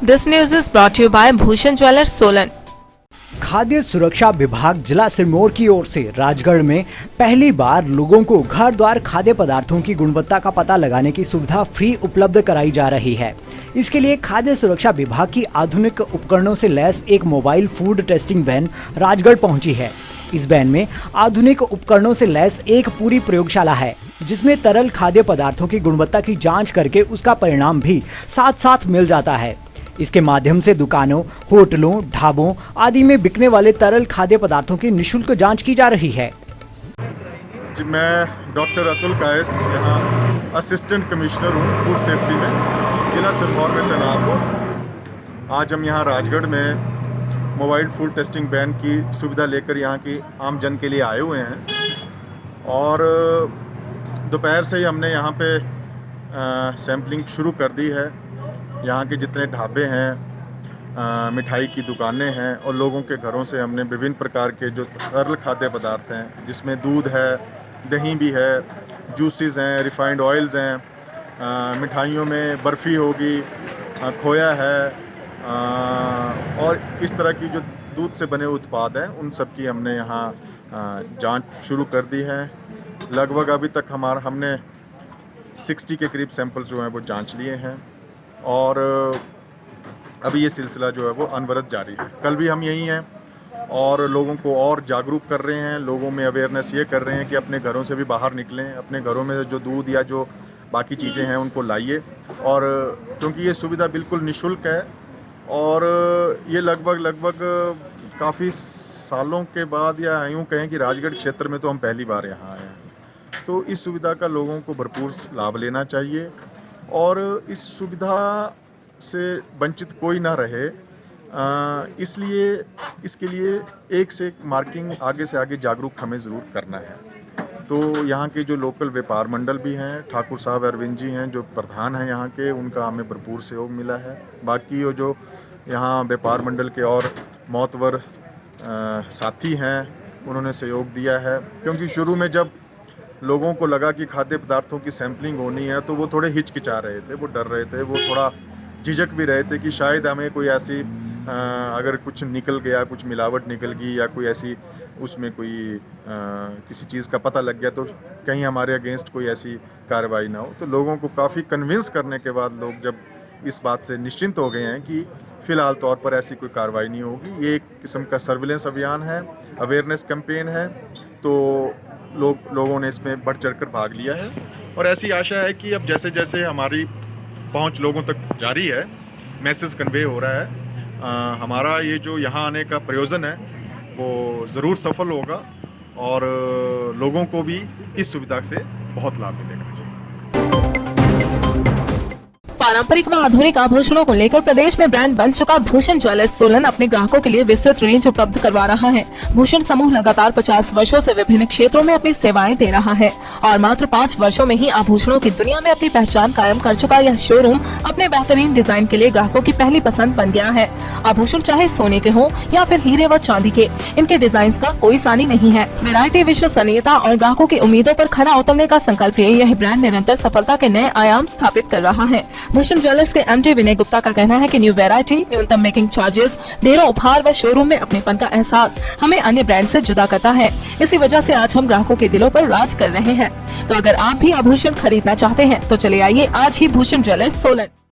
This news is brought to you by Bhushan Jewellers, Solan. खाद्य सुरक्षा विभाग जिला सिरमौर की ओर से राजगढ़ में पहली बार लोगों को घर द्वार खाद्य पदार्थों की गुणवत्ता का पता लगाने की सुविधा फ्री उपलब्ध कराई जा रही है। इसके लिए खाद्य सुरक्षा विभाग की आधुनिक उपकरणों से लैस एक mobile food testing van Rajgarh पहुंची है। इस वैन में आधुनिक उपकरणों से लैस एक पूरी प्रयोगशाला है, जिसमें तरल खाद्य पदार्थों की गुणवत्ता की जांच करके उसका परिणाम भी साथ साथ मिल जाता है। इसके माध्यम से दुकानों, होटलों, ढाबों आदि में बिकने वाले तरल खाद्य पदार्थों की निःशुल्क जांच की जा रही है। जी, मैं डॉक्टर अतुल कायस्थ यहाँ असिस्टेंट कमिश्नर हूँ फूड सेफ्टी में, जिला सिरमौर में तैनात हूँ। आज हम यहाँ राजगढ़ में मोबाइल फूड टेस्टिंग वैन की सुविधा लेकर यहाँ की आम जन के लिए आए हुए हैं और दोपहर से ही हमने यहाँ पे सैम्पलिंग शुरू कर दी है। यहाँ के जितने ढाबे हैं, मिठाई की दुकानें हैं और लोगों के घरों से हमने विभिन्न प्रकार के जो तरल खाद्य पदार्थ हैं, जिसमें दूध है, दही भी है, जूसेस हैं, रिफाइंड ऑयल्स हैं, मिठाइयों में बर्फ़ी होगी, खोया है और इस तरह की जो दूध से बने उत्पाद हैं, उन सब की हमने यहाँ जांच शुरू कर दी है। लगभग अभी तक हमने 60 के करीब सैंपल्स जो हैं वो जांच लिए हैं और अभी ये सिलसिला जो है वो अनवरत जारी है। कल भी हम यहीं हैं और लोगों को और जागरूक कर रहे हैं, लोगों में अवेयरनेस ये कर रहे हैं कि अपने घरों से भी बाहर निकलें, अपने घरों में जो दूध या जो बाकी चीज़ें हैं उनको लाइए। और क्योंकि ये सुविधा बिल्कुल निःशुल्क है और ये लगभग काफ़ी सालों के बाद, या यूँ कहें कि राजगढ़ क्षेत्र में तो हम पहली बार यहाँ आए हैं, तो इस सुविधा का लोगों को भरपूर लाभ लेना चाहिए और इस सुविधा से वंचित कोई ना रहे, इसलिए इसके लिए एक से एक मार्किंग आगे से आगे जागरूक हमें ज़रूर करना है। तो यहाँ के जो लोकल व्यापार मंडल भी हैं, ठाकुर साहब अरविंद जी हैं जो प्रधान हैं यहाँ के, उनका हमें भरपूर सहयोग मिला है। बाकी वो जो यहाँ व्यापार मंडल के और मोतवर साथी हैं, उन्होंने सहयोग दिया है। क्योंकि शुरू में जब लोगों को लगा कि खाद्य पदार्थों की सैम्पलिंग होनी है तो वो थोड़े हिचकिचा रहे थे, वो डर रहे थे, वो थोड़ा झिझक भी रहे थे कि शायद हमें कोई ऐसी अगर कुछ निकल गया, कुछ मिलावट निकल गई या कोई ऐसी उसमें कोई किसी चीज़ का पता लग गया तो कहीं हमारे अगेंस्ट कोई ऐसी कार्रवाई ना हो। तो लोगों को काफ़ी कन्विंस करने के बाद लोग जब इस बात से निश्चिंत हो गए हैं कि फ़िलहाल तौर पर ऐसी कोई कार्रवाई नहीं होगी, ये एक किस्म का सर्विलेंस अभियान है, अवेयरनेस कैंपेन है, तो लोगों ने इसमें बढ़ चढ़कर भाग लिया है। और ऐसी आशा है कि अब जैसे जैसे हमारी पहुंच लोगों तक जारी है, मैसेज कन्वे हो रहा है, हमारा ये जो यहाँ आने का प्रयोजन है वो ज़रूर सफल होगा और लोगों को भी इस सुविधा से बहुत लाभ मिलेगा। पारंपरिक व आधुनिक आभूषणों को लेकर प्रदेश में ब्रांड बन चुका भूषण ज्वेलर्स सोलन अपने ग्राहकों के लिए विस्तृत रेंज उपलब्ध करवा रहा है। भूषण समूह लगातार 50 वर्षों से विभिन्न क्षेत्रों में अपनी सेवाएं दे रहा है और मात्र 5 वर्षों में ही आभूषणों की दुनिया में अपनी पहचान कायम कर चुका यह शोरूम अपने बेहतरीन डिजाइन के लिए ग्राहकों की पहली पसंद बन गया है। आभूषण चाहे सोने के हो या फिर हीरे व चांदी के, इनके डिजाइन का कोई सानी नहीं है। वैरायटी, विश्वसनीयता और ग्राहकों की उम्मीदों पर खरा उतरने का संकल्प लिए यह ब्रांड निरंतर सफलता के नए आयाम स्थापित कर रहा है। भूषण ज्वेलर्स के एमडी विनय गुप्ता का कहना है कि न्यू वैरायटी, न्यूनतम मेकिंग चार्जेस, ढेरों उपहार व शोरूम में अपनेपन का एहसास हमें अन्य ब्रांड से जुदा करता है। इसी वजह से आज हम ग्राहकों के दिलों पर राज कर रहे हैं। तो अगर आप भी आभूषण खरीदना चाहते हैं तो चले आइए आज ही भूषण ज्वेलर्स सोलन।